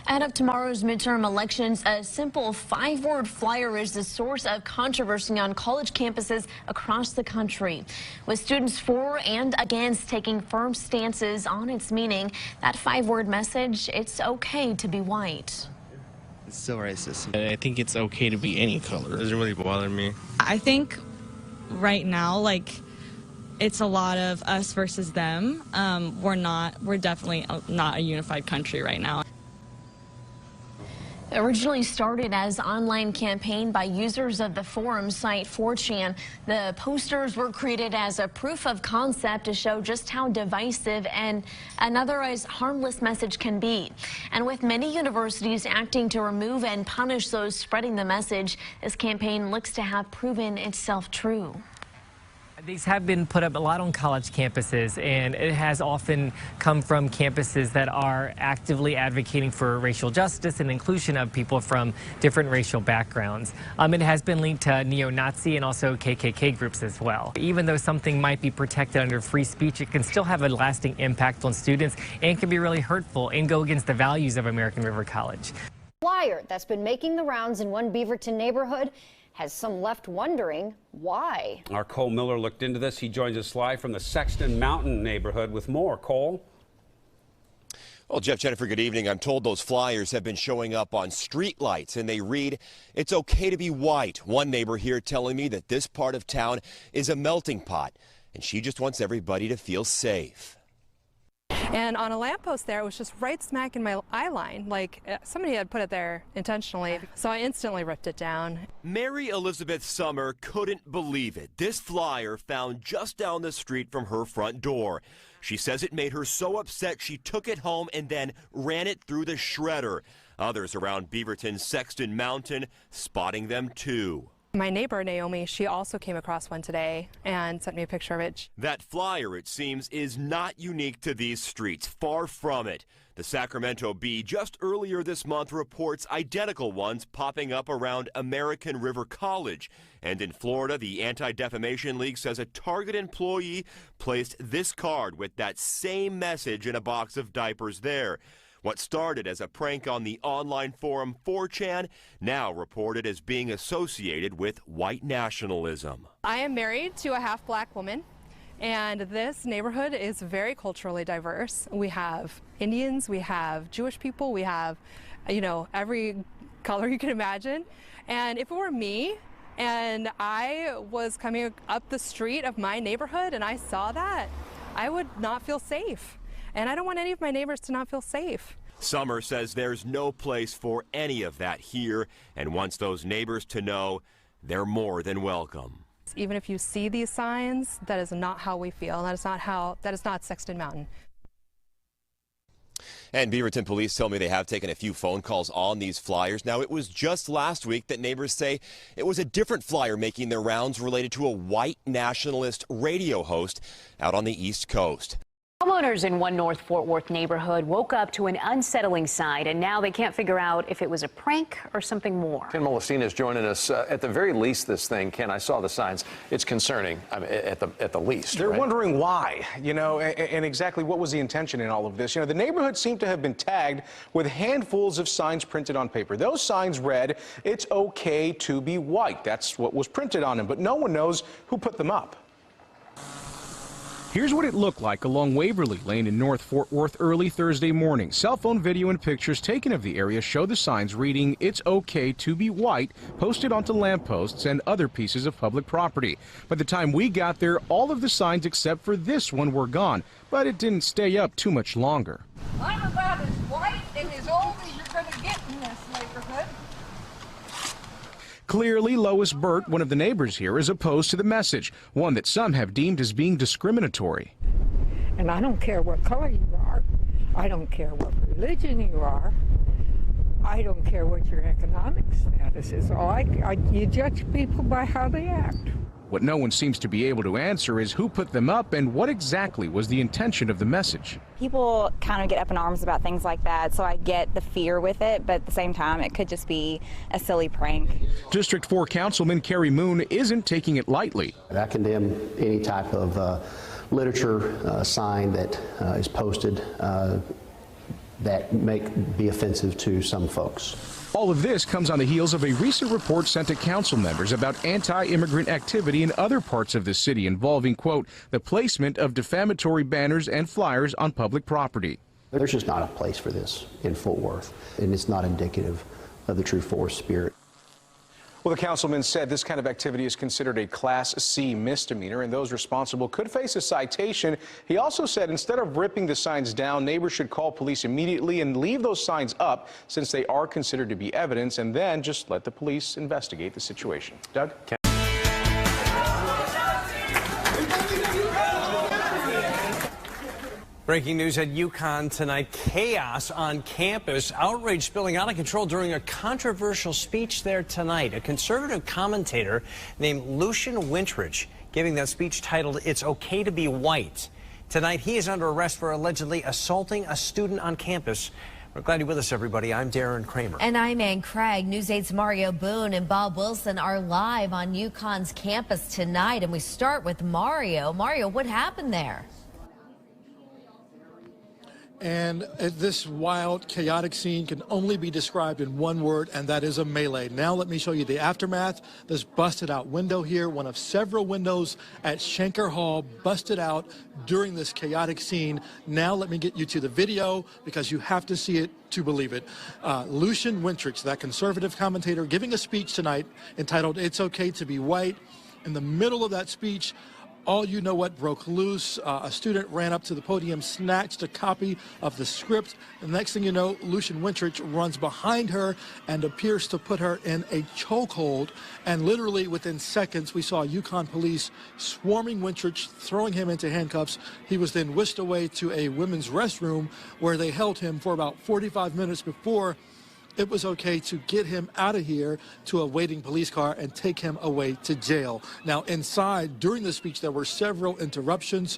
Ahead of tomorrow's midterm elections, a simple 5-word flyer is the source of controversy on college campuses across the country. With students for and against taking firm stances on its meaning, that 5-word message, it's okay to be white. It's still racist. I think it's okay to be any color. It doesn't really bother me. I think right now, it's a lot of us versus them. We're definitely not a unified country right now. Originally started as an online campaign by users of the forum site 4chan, the posters were created as a proof of concept to show just how divisive and an otherwise harmless message can be. And with many universities acting to remove and punish those spreading the message, this campaign looks to have proven itself true. These have been put up a lot on college campuses, and it has often come from campuses that are actively advocating for racial justice and inclusion of people from different racial backgrounds. It has been linked to neo-Nazi and also KKK groups as well. Even though something might be protected under free speech, it can still have a lasting impact on students and can be really hurtful and go against the values of American River College. Flyer that's been making the rounds in one Beaverton neighborhood has some left wondering why. Our Cole Miller looked into this. He joins us live from the Sexton Mountain neighborhood with more. Cole? Well, Jeff, Jennifer, good evening. I'm told those flyers have been showing up on street lights, and they read, "It's okay to be white." One neighbor here telling me that this part of town is a melting pot, and she just wants everybody to feel safe. And on a lamppost there, it was just right smack in my eye line, like somebody had put it there intentionally. So I instantly ripped it down. Mary Elizabeth Summer couldn't believe it. This flyer found just down the street from her front door. She says it made her so upset she took it home and then ran it through the shredder. Others around Beaverton's Sexton Mountain spotting them too. My neighbor, Naomi, she also came across one today and sent me a picture of it. That flyer, it seems, is not unique to these streets. Far from it. The Sacramento Bee just earlier this month reports identical ones popping up around American River College. And in Florida, the Anti-Defamation League says a Target employee placed this card with that same message in a box of diapers there. What started as a prank on the online forum 4chan, now reported as being associated with white nationalism. I am married to a half-black woman, and this neighborhood is very culturally diverse. We have Indians, we have Jewish people, we have, every color you can imagine. And if it were me, and I was coming up the street of my neighborhood and I saw that, I would not feel safe. And I don't want any of my neighbors to not feel safe. Summer says there's no place for any of that here and wants those neighbors to know they're more than welcome. Even if you see these signs, that is not how we feel. That is not Sexton Mountain. And Beaverton police tell me they have taken a few phone calls on these flyers. Now, it was just last week that neighbors say it was a different flyer making their rounds related to a white nationalist radio host out on the East Coast. Homeowners in one North Fort Worth neighborhood woke up to an unsettling sight, and now they can't figure out if it was a prank or something more. Ken Molestina is joining us. At the very least, this thing, Ken, I saw the signs. It's concerning, at the least. They're right? wondering why, and exactly what was the intention in all of this. The neighborhood seemed to have been tagged with handfuls of signs printed on paper. Those signs read, "It's okay to be white." That's what was printed on them, but no one knows who put them up. Here's what it looked like along Waverly Lane in North Fort Worth early Thursday morning. Cell phone video and pictures taken of the area show the signs reading, "It's okay to be white," posted onto lampposts and other pieces of public property. By the time we got there, all of the signs except for this one were gone, but it didn't stay up too much longer. I'm about as white and as old as you're going to get in this neighborhood. Clearly, Lois Burt, one of the neighbors here, is opposed to the message, one that some have deemed as being discriminatory. And I don't care what color you are. I don't care what religion you are. I don't care what your economic status is. You judge people by how they act. What no one seems to be able to answer is who put them up and what exactly was the intention of the message. People kind of get up in arms about things like that, so I get the fear with it, but at the same time, it could just be a silly prank. District 4 Councilman Kerry Moon isn't taking it lightly. I condemn any type of literature sign that is posted that be offensive to some folks. All of this comes on the heels of a recent report sent to council members about anti-immigrant activity in other parts of the city involving, quote, the placement of defamatory banners and flyers on public property. There's just not a place for this in Fort Worth, and it's not indicative of the true Fort Worth spirit. Well, the councilman said this kind of activity is considered a Class C misdemeanor, and those responsible could face a citation. He also said instead of ripping the signs down, neighbors should call police immediately and leave those signs up since they are considered to be evidence, and then just let the police investigate the situation. Doug? Breaking news at UConn tonight. Chaos on campus. Outrage spilling out of control during a controversial speech there tonight. A conservative commentator named Lucian Wintrich giving that speech titled, "It's Okay to Be White." Tonight, he is under arrest for allegedly assaulting a student on campus. We're glad you're with us, everybody. I'm Darren Kramer. And I'm Ann Craig. News 8's Mario Boone and Bob Wilson are live on UConn's campus tonight. And we start with Mario. Mario, what happened there? And this wild, chaotic scene can only be described in one word, and that is a melee. Now let me show you the aftermath. This busted out window here, one of several windows at Schenker Hall, busted out during this chaotic scene. Now let me get you to the video because you have to see it to believe it. Lucian Wintrich, that conservative commentator, giving a speech tonight entitled, "It's Okay to Be White." In the middle of that speech, all you know what broke loose. A student ran up to the podium, snatched a copy of the script. The next thing you know, Lucian Wintrich runs behind her and appears to put her in a chokehold. And literally within seconds, we saw UConn police swarming Wintrich, throwing him into handcuffs. He was then whisked away to a women's restroom where they held him for about 45 minutes before it was okay to get him out of here to a waiting police car and take him away to jail. Now, inside, during the speech, there were several interruptions,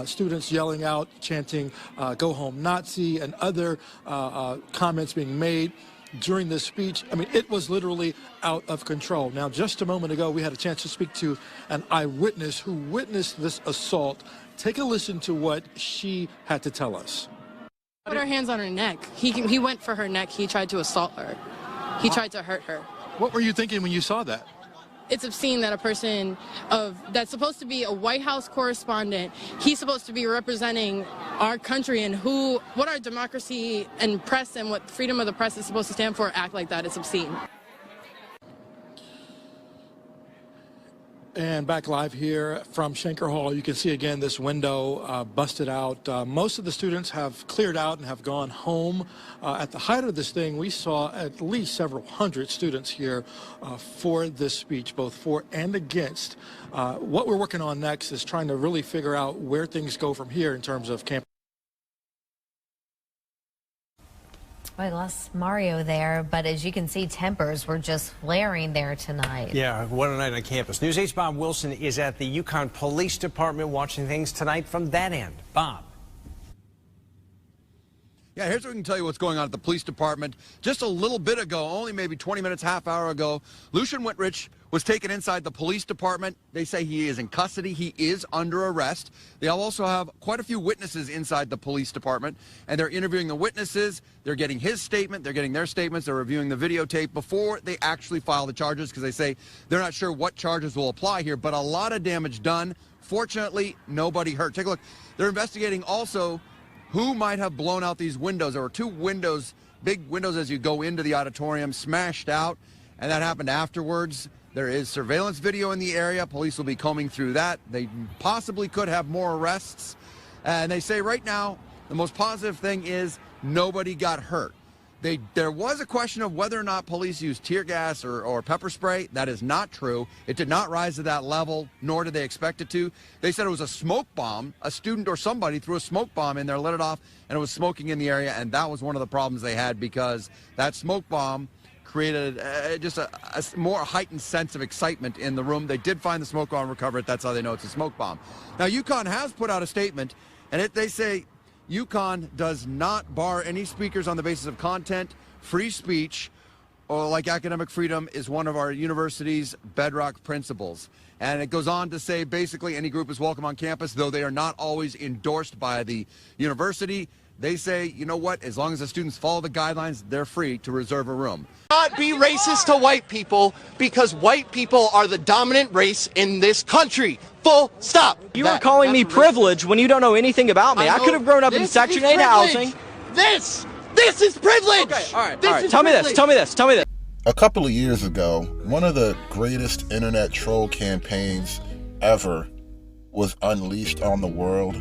students yelling out, chanting, "Go home Nazi," and other comments being made during this speech. I mean, it was literally out of control. Now, just a moment ago, we had a chance to speak to an eyewitness who witnessed this assault. Take a listen to what she had to tell us. Put her hands on her neck. He went for her neck. He tried to assault her. He tried to hurt her. What were you thinking when you saw that? It's obscene that a person that's supposed to be a White House correspondent, he's supposed to be representing our country and what our democracy and press and what freedom of the press is supposed to stand for, act like that. It's obscene. And back live here from Schenker Hall, you can see again this window busted out. Most of the students have cleared out and have gone home. At the height of this thing, we saw at least several hundred students here for this speech, both for and against. What we're working on next is trying to really figure out where things go from here in terms of campus. I lost Mario there, but as you can see, tempers were just flaring there tonight. Yeah, what a night on campus. News 8's Bob Wilson is at the UConn Police Department watching things tonight from that end. Bob. Yeah, here's what we can tell you what's going on at the police department. Just a little bit ago, only maybe 20 minutes, half hour ago, Lucian Wintrich was taken inside the police department. They say he is in custody. He is under arrest. They also have quite a few witnesses inside the police department, and they're interviewing the witnesses. They're getting his statement. They're getting their statements. They're reviewing the videotape before they actually file the charges because they say they're not sure what charges will apply here, but a lot of damage done. Fortunately, nobody hurt. Take a look. They're investigating also who might have blown out these windows. There were two windows, big windows as you go into the auditorium, smashed out, and that happened afterwards. There is surveillance video in the area. Police will be combing through that. They possibly could have more arrests. And they say right now, the most positive thing is nobody got hurt. There was a question of whether or not police used tear gas or pepper spray. That is not true. It did not rise to that level, nor did they expect it to. They said it was a smoke bomb. A student or somebody threw a smoke bomb in there, lit it off, and it was smoking in the area, and that was one of the problems they had because that smoke bomb created just a more heightened sense of excitement in the room. They did find the smoke bomb, recover it. That's how they know it's a smoke bomb. Now, UConn has put out a statement, and they say UConn does not bar any speakers on the basis of content. Free speech, or like academic freedom, is one of our university's bedrock principles. And it goes on to say basically any group is welcome on campus, though they are not always endorsed by the university. They say, you know what, as long as the students follow the guidelines, they're free to reserve a room. Not be racist to white people because white people are the dominant race in this country. Full stop. You are calling me privileged when you don't know anything about me. I could have grown up in Section 8 housing. This is privilege. Okay, all right. Tell me this. A couple of years ago, one of the greatest internet troll campaigns ever was unleashed on the world.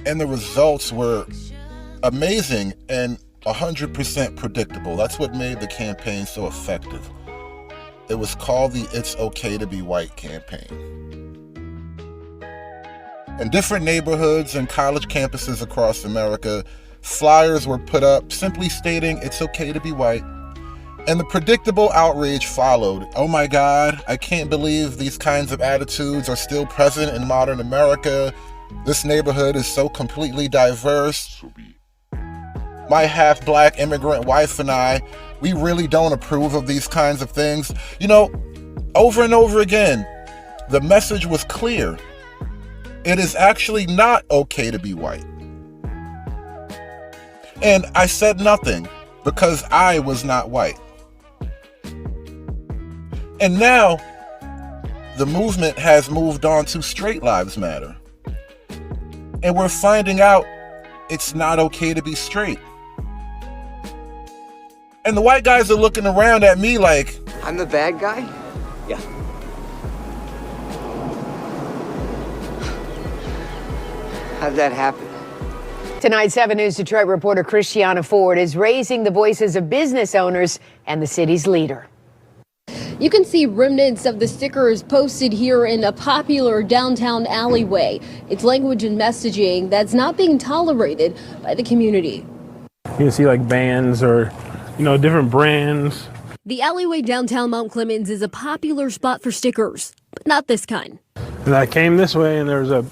And the results were amazing and 100% predictable. That's what made the campaign so effective. It was called the It's Okay to Be White campaign. In different neighborhoods and college campuses across America, flyers were put up simply stating it's okay to be white. And the predictable outrage followed. Oh my God, I can't believe these kinds of attitudes are still present in modern America. This neighborhood is so completely diverse. My half-black immigrant wife and I, we really don't approve of these kinds of things. You know, over and over again, the message was clear. It is actually not okay to be white. And I said nothing because I was not white. And now, the movement has moved on to Straight Lives Matter. And we're finding out it's not okay to be straight. And the white guys are looking around at me like, I'm the bad guy? Yeah. How'd that happen? Tonight, 7 News Detroit reporter Christiana Ford is raising the voices of business owners and the city's leader. You can see remnants of the stickers posted here in a popular downtown alleyway. It's language and messaging that's not being tolerated by the community. You can see like bands or, different brands. The alleyway downtown Mount Clemens is a popular spot for stickers, but not this kind. And I came this way and there was a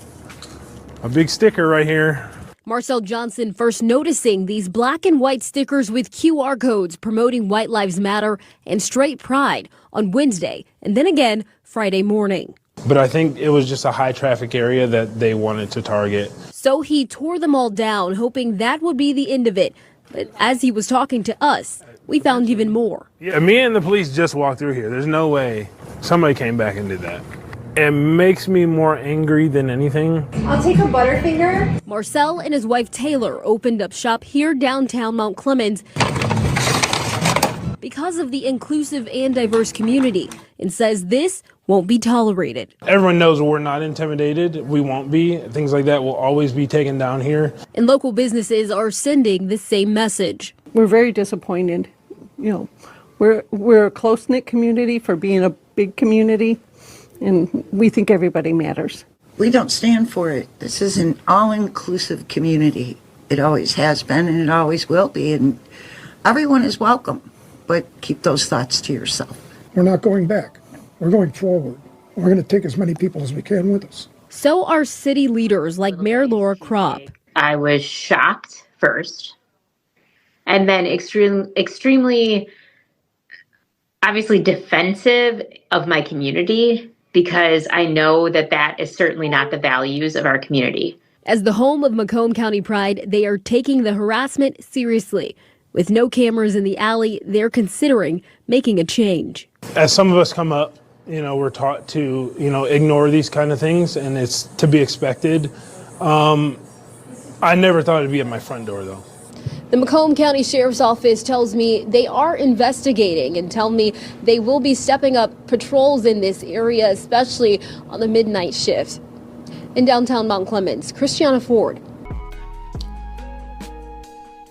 big sticker right here. Marcel Johnson first noticing these black and white stickers with QR codes promoting White Lives Matter and straight pride on Wednesday and then again Friday morning. But I think it was just a high traffic area that they wanted to target. So he tore them all down, hoping that would be the end of it. But as he was talking to us, we found even more. Yeah, me and the police just walked through here. There's no way somebody came back and did that. It makes me more angry than anything. I'll take a Butterfinger. Marcel and his wife Taylor opened up shop here downtown Mount Clemens because of the inclusive and diverse community and says this won't be tolerated. Everyone knows we're not intimidated. We won't be. Things like that will always be taken down here. And local businesses are sending the same message. We're very disappointed. We're a close-knit community for being a big community. And we think everybody matters. We don't stand for it. This is an all-inclusive community. It always has been and it always will be. And everyone is welcome, but keep those thoughts to yourself. We're not going back. We're going forward. We're going to take as many people as we can with us. So are city leaders like Mayor Laura Kropp. I was shocked first, and then extremely, obviously defensive of my community, because I know that is certainly not the values of our community. As the home of Macomb County Pride, they are taking the harassment seriously. With no cameras in the alley, they're considering making a change. As some of us come up, we're taught to, ignore these kind of things, and it's to be expected. I never thought it'd be at my front door, though. The Macomb County Sheriff's Office tells me they are investigating and tell me they will be stepping up patrols in this area, especially on the midnight shift. In downtown Mount Clemens, Christiana Ford.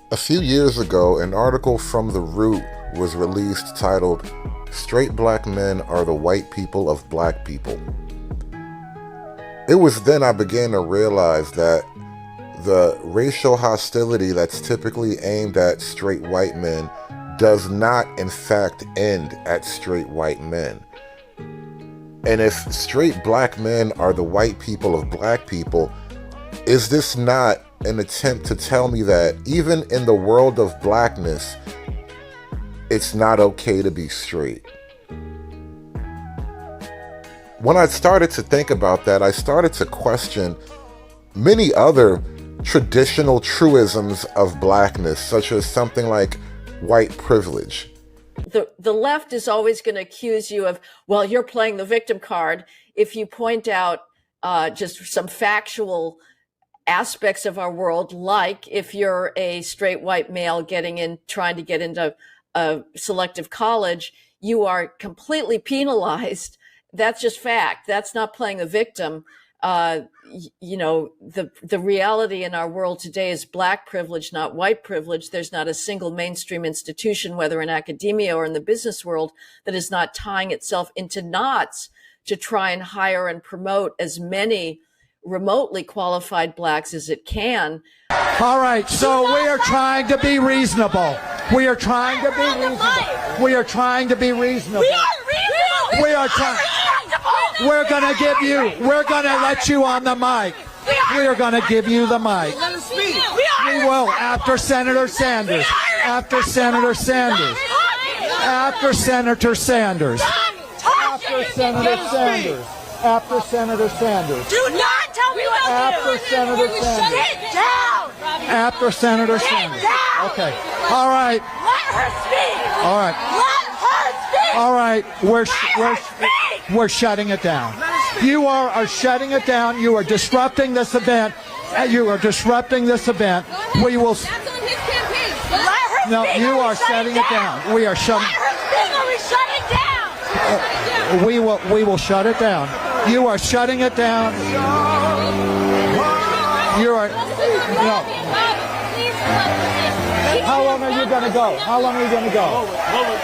A few years ago, an article from The Root was released titled, "Straight Black Men Are the White People of Black People." It was then I began to realize that the racial hostility that's typically aimed at straight white men does not, in fact, end at straight white men. And if straight black men are the white people of black people, is this not an attempt to tell me that even in the world of blackness, it's not okay to be straight? When I started to think about that, I started to question many other traditional truisms of blackness, such as something like white privilege. The left is always going to accuse you of, well, you're playing the victim card if you point out just some factual aspects of our world, like if you're a straight white male trying to get into a selective college, you are completely penalized. That's just fact. That's not playing the victim. You know, the reality in our world today is black privilege, not white privilege. There's not a single mainstream institution, whether in academia or in the business world, that is not tying itself into knots to try and hire and promote as many remotely qualified blacks as it can. All right, so we are trying to be reasonable. We are trying to be reasonable. We are trying to be reasonable. We are reasonable. We are trying. We're gonna give you. We're gonna let you on the mic. We are gonna give you the mic. Let us speak. We will after Senator Sanders. After Senator Sanders. After Senator Sanders. After Senator Sanders. After Senator Sanders. Do not tell me what to do. After Senator Sanders. Sit down. After Senator Sanders. Okay. All right. Let her speak. All right. Let her speak. All right. We're shutting it down. You are shutting it down. You are disrupting this event. You are disrupting this event. We will. That's on his campaign. Let her No, speak. you are shutting it down. We are shutting. Let her speak or we shut it down. We will shut it down. You are shutting it down. You are. No. How long are you going to go? How long are you going to go? Hold it.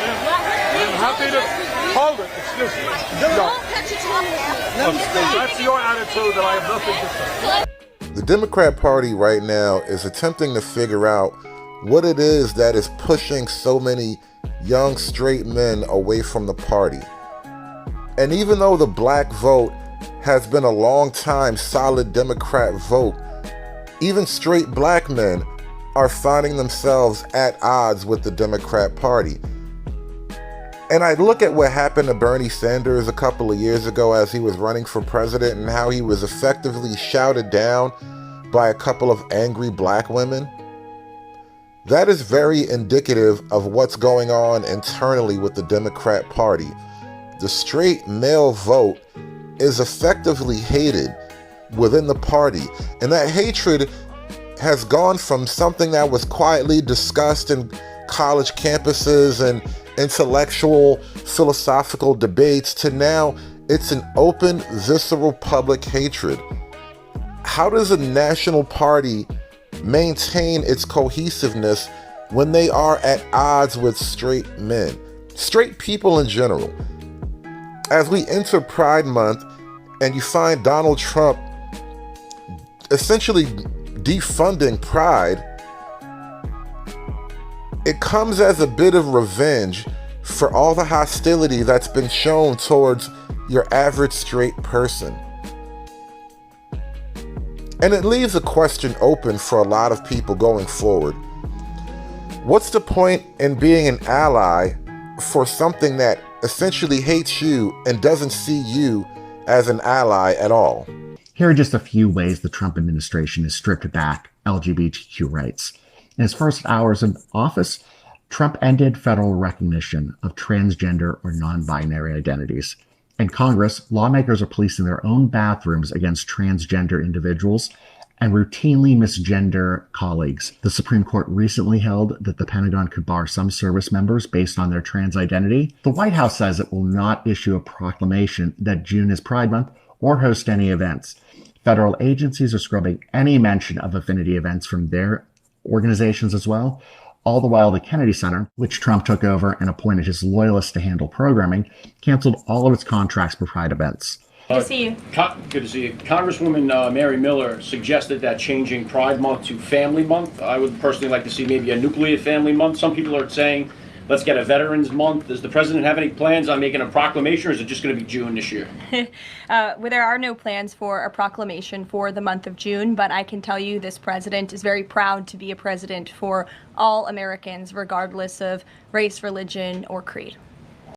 I'm happy to hold it. Excuse me. No. That's your attitude that I have nothing to say. The Democrat Party right now is attempting to figure out what it is that is pushing so many young straight men away from the party. And even though the black vote has been a long time solid Democrat vote, even straight black men are finding themselves at odds with the Democrat Party. And I look at what happened to Bernie Sanders a couple of years ago as he was running for president and how he was effectively shouted down by a couple of angry black women. That is very indicative of what's going on internally with the Democrat Party. The straight male vote is effectively hated within the party, and that hatred has gone from something that was quietly discussed in college campuses and intellectual philosophical debates to now it's an open, visceral public hatred. How does a national party maintain its cohesiveness when they are at odds with straight men, straight people in general? As we enter Pride Month and you find Donald Trump essentially defunding Pride, it comes as a bit of revenge for all the hostility that's been shown towards your average straight person. And it leaves a question open for a lot of people going forward. What's the point in being an ally for something that essentially hates you and doesn't see you as an ally at all? Here are just a few ways the Trump administration has stripped back LGBTQ rights. In his first hours in office, Trump ended federal recognition of transgender or non-binary identities. In Congress, lawmakers are policing their own bathrooms against transgender individuals and routinely misgender colleagues. The Supreme Court recently held that the Pentagon could bar some service members based on their trans identity. The White House says it will not issue a proclamation that June is Pride Month or host any events. Federal agencies are scrubbing any mention of affinity events from their organizations as well. All the while, the Kennedy Center, which Trump took over and appointed his loyalists to handle programming, canceled all of its contracts for Pride events. Good to see you. Good to see you. Congresswoman Mary Miller suggested that changing Pride Month to Family Month. I would personally like to see maybe a nuclear family month. Some people are saying, let's get a Veterans Month. Does the president have any plans on making a proclamation, or is it just going to be June this year? Well, there are no plans for a proclamation for the month of June, but I can tell you this president is very proud to be a president for all Americans, regardless of race, religion, or creed.